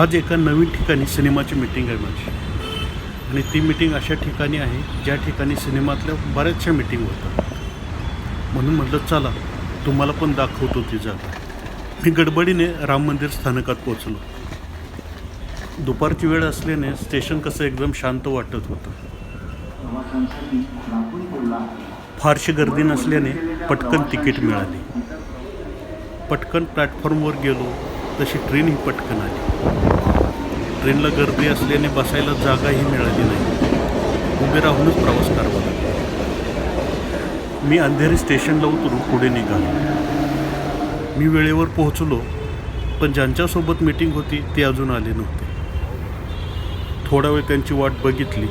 आज एका नवीन ठिकाणी सिनेमाची मीटिंग आहे माझी आणि ती मीटिंग अशा ठिकाणी आहे ज्या ठिकाणी सिनेमातल्या बऱ्याचशा मीटिंग होतात. म्हणून म्हटलं चला तुम्हाला पण दाखवतो ती जागा. मी गडबडीने राम मंदिर स्थानकात पोचलो. दुपारची वेळ असल्याने स्टेशन कसं एकदम शांत वाटत होतं. फारशी गर्दी नसल्याने पटकन तिकीट मिळाली. पटकन प्लॅटफॉर्मवर गेलो तशी ट्रेन ही पटकन आली. ट्रेनला गर्दी असल्याने बसायला जागाही मिळाली नाही. उभे राहूनच प्रवास करावा लागला. मी अंधेरी स्टेशनला उतरून पुढे निघालो. मी वेळेवर पोहोचलो, पण ज्यांच्यासोबत मीटिंग होती ते अजून आले नव्हते. थोडा वेळ त्यांची वाट बघितली,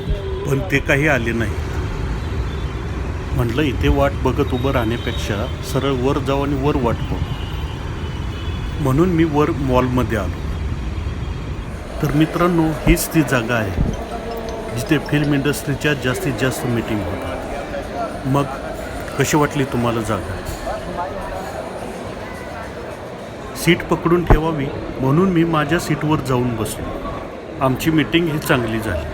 पण ते काही आले नाही. म्हटलं इथे वाट बघत उभं राहण्यापेक्षा सरळ वर जाऊ आणि वर वाट बघू. म्हणून मी वर मॉलमध्ये आलो. तर मित्रांनो, हीच ती जागा आहे जिथे फिल्म इंडस्ट्रीच्या जास्तीत जास्त मीटिंग होतात. मग कशी वाटली तुम्हाला जागा? सीट पकडून ठेवावी म्हणून मी माझ्या सीटवर जाऊन बसलो. आमची मीटिंग ही चांगली झाली.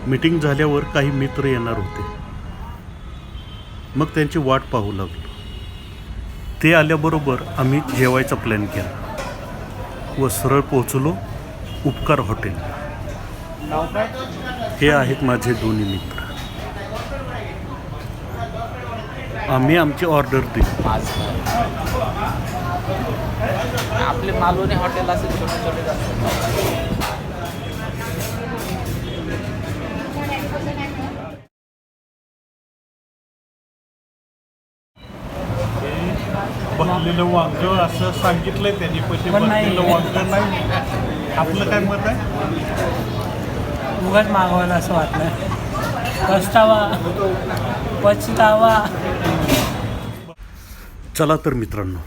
मीटिंग झाल्यावर काही मित्र येणार होते. मग त्यांची वाट पाहू लागलो. ते आल्याबरोबर आम्ही जेवायचा प्लॅन केला व सरळ पोहोचलो उपकार हॉटेल. हे आहेत माझे दोन्ही मित्र. आम्ही आमची ऑर्डर दिली. आपले मालवणी हॉटेल असे छोटे छोटे बसलेलं वांग असं सांगितलंय त्यांनी, पण बसलेलं वांग नाही. आपलं काय मत आहे? उगाच मागवायला असं वाटलं. पछतावा. चला तर मित्रांनो,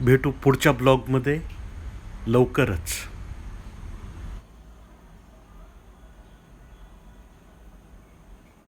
भेटू पुढच्या ब्लॉगमध्ये लवकरच.